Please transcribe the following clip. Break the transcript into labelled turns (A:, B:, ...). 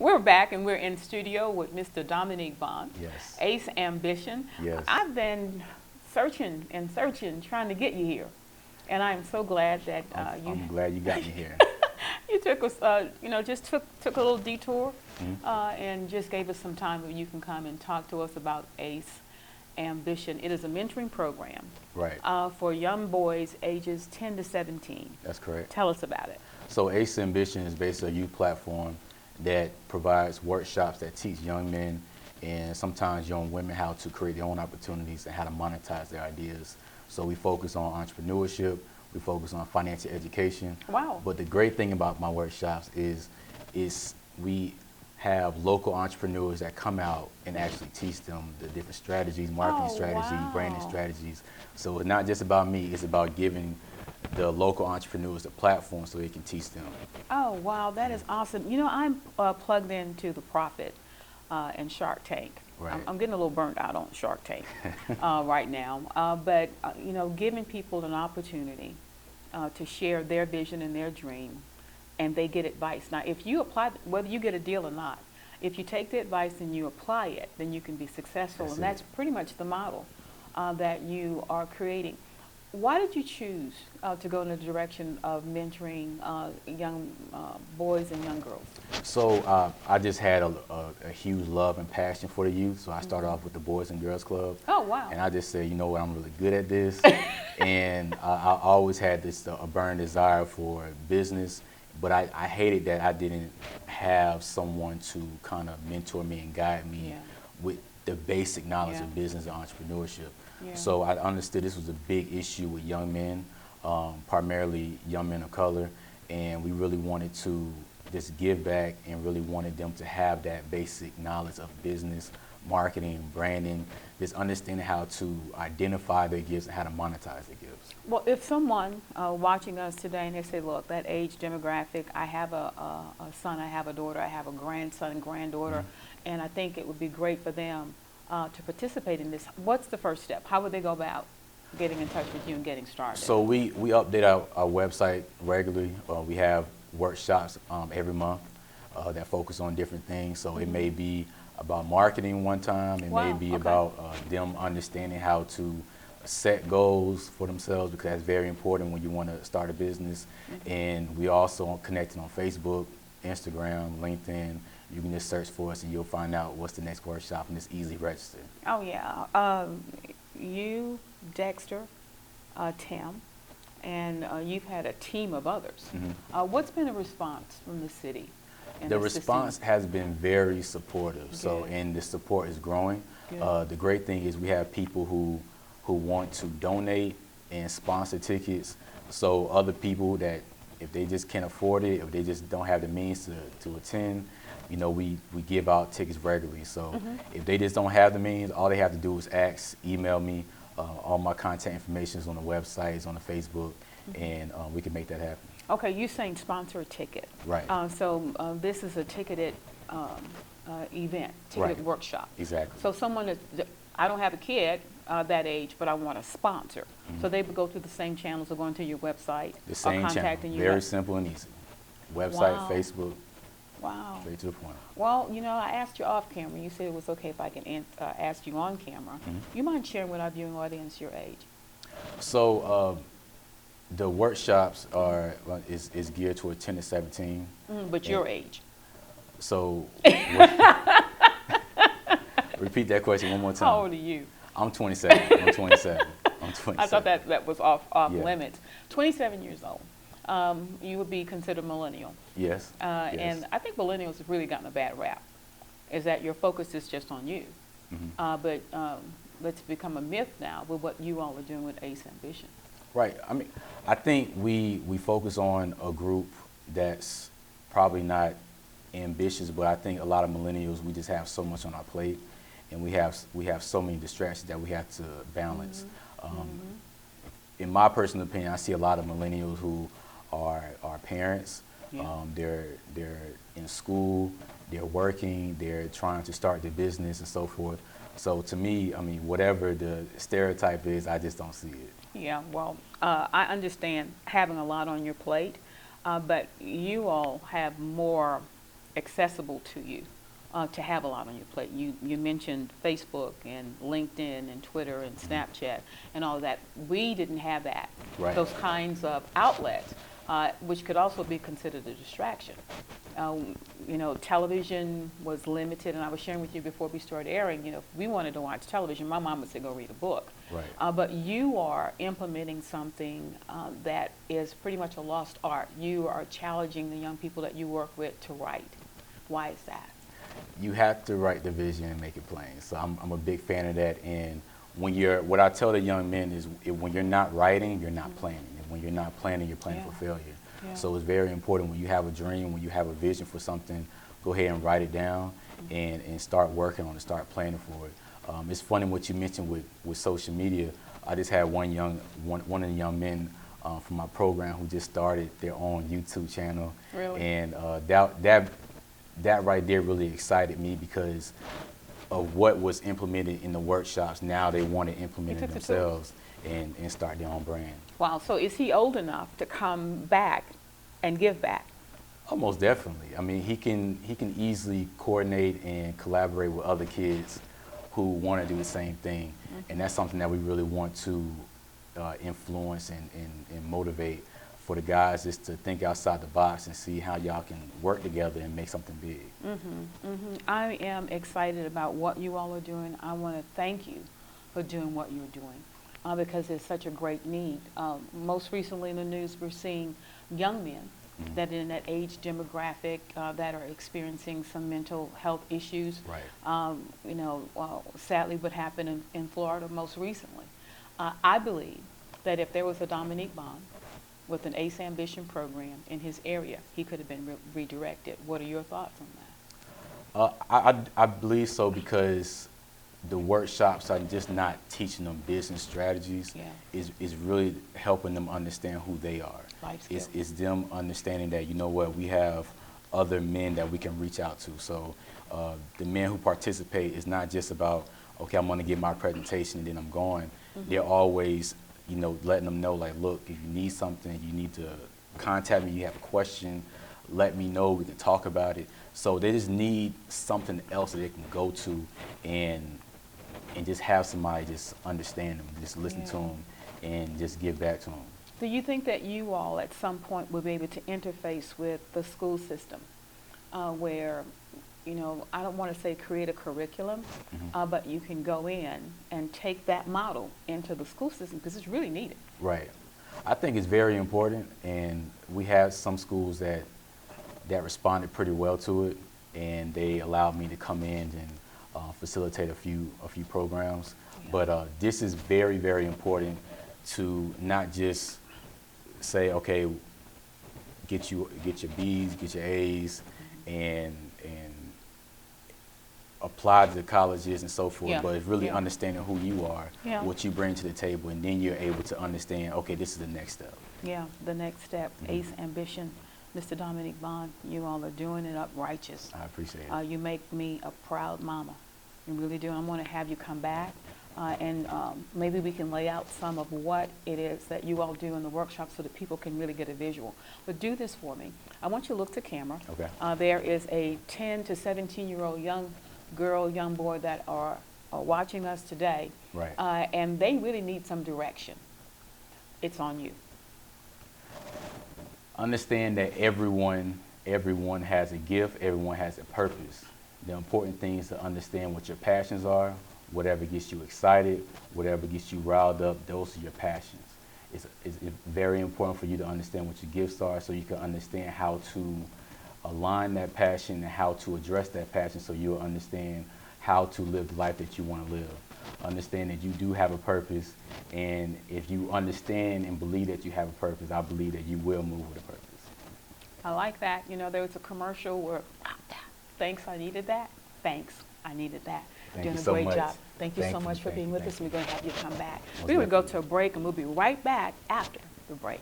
A: We're back and we're in studio with Mr. Dominique Bond,
B: Yes.
A: Ace Ambition.
B: Yes.
A: I've been searching and searching, trying to get you here, and I am so glad that
B: I'm glad you got me here.
A: you took us, just took a little detour
B: Mhm.
A: and just gave us some time where you can come and talk to us about Ace Ambition. It is a mentoring program
B: Right.
A: for young boys ages 10 to 17.
B: That's correct.
A: Tell us about it.
B: So Ace Ambition is basically a youth platform that provides workshops that teach young men and sometimes young women how to create their own opportunities and how to monetize their ideas. So we focus on entrepreneurship, we focus on financial education.
A: Wow.
B: But the great thing about my workshops is we have local entrepreneurs that come out and actually teach them the different strategies, marketing strategies,
A: wow.
B: branding strategies. So it's not just about me, it's about giving the local entrepreneurs a platform so they can teach them.
A: Oh, wow, that is awesome. You know, I'm plugged into the Profit and Shark Tank.
B: Right.
A: I'm getting a little burnt out on Shark Tank right now. But giving people an opportunity to share their vision and their dream, and they get advice. Now, if you apply, whether you get a deal or not, if you take the advice and you apply it, then you can be successful.
B: That's
A: and that's pretty much the model that you are creating. Why did you choose to go in the direction of mentoring young boys and young girls?
B: So I just had a huge love and passion for the youth. So I started off with the Boys and Girls Club.
A: Oh, wow.
B: And I just said, you know what, I'm really good at this. And I always had this a burning desire for business, but I hated that I didn't have someone to kind of mentor me and guide me with the basic knowledge of business and entrepreneurship.
A: Yeah.
B: So I understood this was a big issue with young men, primarily young men of color, and we really wanted to just give back and really wanted them to have that basic knowledge of business, marketing, branding, just understanding how to identify their gifts and how to monetize their gifts.
A: Well, if someone watching us today and they say, look, that age demographic, I have a son, I have a daughter, I have a grandson, granddaughter, and I think it would be great for them to participate in this. What's the first step? How would they go about getting in touch with you and getting started?
B: So we update our website regularly. We have workshops every month that focus on different things. So it may be about marketing one time. It may be about them understanding how to set goals for themselves, because that's very important when you want to start a business. And we also connected on Facebook, Instagram, LinkedIn. You can just search for us and you'll find out what's the next workshop, and it's easily registered.
A: Oh, yeah. You, Dexter, Tim, and you've had a team of others. What's been the response from the city?
B: The response has been very supportive. So, and the support is growing. The great thing is we have people who want to donate and sponsor tickets. So other people that, if they just can't afford it, if they just don't have the means to attend, we give out tickets regularly. So if they just don't have the means, all they have to do is ask, email me. All my contact information is on the website, is on the Facebook, and we can make that happen.
A: Okay, you're saying sponsor a ticket.
B: Right.
A: So this is a ticketed event, ticketed workshop.
B: Exactly.
A: So someone I don't have a kid that age, but I want to sponsor. So they would go through the same channels of going to your website
B: The same
A: or contacting
B: channel.
A: you.
B: Very simple and easy. Website,
A: Wow.
B: Facebook,
A: Wow.
B: straight to the point.
A: Well, I asked you off camera. You said it was okay if I can ask you on camera. You mind sharing with our viewing audience your age?
B: So the workshops is geared toward 10 to 17.
A: But your age?
B: So repeat that question one more time.
A: How old are you?
B: I'm 27. I'm 27. I'm 27.
A: I thought that was off
B: Yeah.
A: limits. 27 years old. You would be considered millennial.
B: Yes. Yes.
A: And I think millennials have really gotten a bad rap, is that your focus is just on you. But let's become a myth now with what you all are doing with Ace Ambition.
B: Right. I mean, I think we focus on a group that's probably not ambitious, but I think a lot of millennials, we just have so much on our plate, and we have so many distractions that we have to balance. In my personal opinion, I see a lot of millennials who are parents. They're in school, they're working, they're trying to start their business and so forth. So to me, I mean, whatever the stereotype is, I just don't see it.
A: Yeah, well, I understand having a lot on your plate, but you all have more accessible to you to have a lot on your plate. You mentioned Facebook and LinkedIn and Twitter and Snapchat and all of that. We didn't have that,
B: Right.
A: those kinds of outlets, which could also be considered a distraction. You know, television was limited, and I was sharing with you before we started airing, you know, if we wanted to watch television, my mom would say, go read a book.
B: Right.
A: But you are implementing something that is pretty much a lost art. You are challenging the young people that you work with to write. Why is that?
B: You have to write the vision and make it plain. So I'm a big fan of that. And what I tell the young men is, when you're not writing, you're not planning. And when you're not planning, you're planning for failure.
A: Yeah.
B: So it's very important, when you have a dream, when you have a vision for something, go ahead and write it down and start working on it, start planning for it. It's funny what you mentioned with social media. I just had one of the young men from my program who just started their own YouTube channel.
A: Really?
B: And that right there really excited me, because of what was implemented in the workshops. Now they want to implement it themselves and start their own brand.
A: Wow, so is he old enough to come back and give back?
B: Oh, most definitely. I mean, he can easily coordinate and collaborate with other kids who want to do the same thing. And that's something that we really want to influence and motivate for the guys, is to think outside the box and see how y'all can work together and make something big.
A: I am excited about what you all are doing. I want to thank you for doing what you're doing, because it's such a great need. Most recently in the news, we're seeing young men that in that age demographic that are experiencing some mental health issues.
B: Right.
A: You know, sadly what happened in Florida most recently. I believe that if there was a Dominique Bond with an ACE Ambition program in his area, he could have been redirected. What are your thoughts on that?
B: I believe so, because the workshops are just not teaching them business strategies.
A: Yeah.
B: Is really helping them understand who they are.
A: Life skills.
B: It's them understanding that, you know what, we have other men that we can reach out to. So the men who participate is not just about, okay, I'm going to get my presentation and then I'm going. They're always, you know, letting them know, like, look, if you need something, you need to contact me. You have a question, let me know. We can talk about it. So they just need something else that they can go to and just have somebody just understand them, just listen to them, and just give back to them.
A: Do you think that you all at some point will be able to interface with the school system where, you know, I don't want to say create a curriculum, but you can go in and take that model into the school system, because it's really needed.
B: Right. I think it's very important, and we have some schools that responded pretty well to it, and they allowed me to come in and facilitate a few programs. Yeah. But this is very, very important, to not just say, okay, get your B's, get your A's, and apply to the colleges and so forth, but it's really understanding who you are, what you bring to the table, and then you're able to understand, okay, this is the next step. Yeah,
A: the next step, ACE Ambition. Mr. Dominique Bond, you all are doing it up righteous.
B: I appreciate it.
A: You make me a proud mama. You really do. I want to have you come back, and maybe we can lay out some of what it is that you all do in the workshop so that people can really get a visual. But do this for me. I want you to look to camera.
B: Okay.
A: There is a 10 to 17-year-old young girl, young boy that are watching us today.
B: Right.
A: And they really need some direction. It's on you.
B: Understand that everyone has a gift, everyone has a purpose. The important thing is to understand what your passions are. Whatever gets you excited, whatever gets you riled up, those are your passions. It's very important for you to understand what your gifts are, so you can understand how to align that passion and how to address that passion, so you'll understand how to live the life that you want to live. Understand that you do have a purpose, and if you understand and believe that you have a purpose, I believe that you will move with a purpose.
A: I like that. You know, there was a commercial where, thanks, I needed that. Thanks, I needed that. Doing a great job. Thank you so much for being with us. We're going to have you come back. We're going to go to a break, and we'll be right back after the break.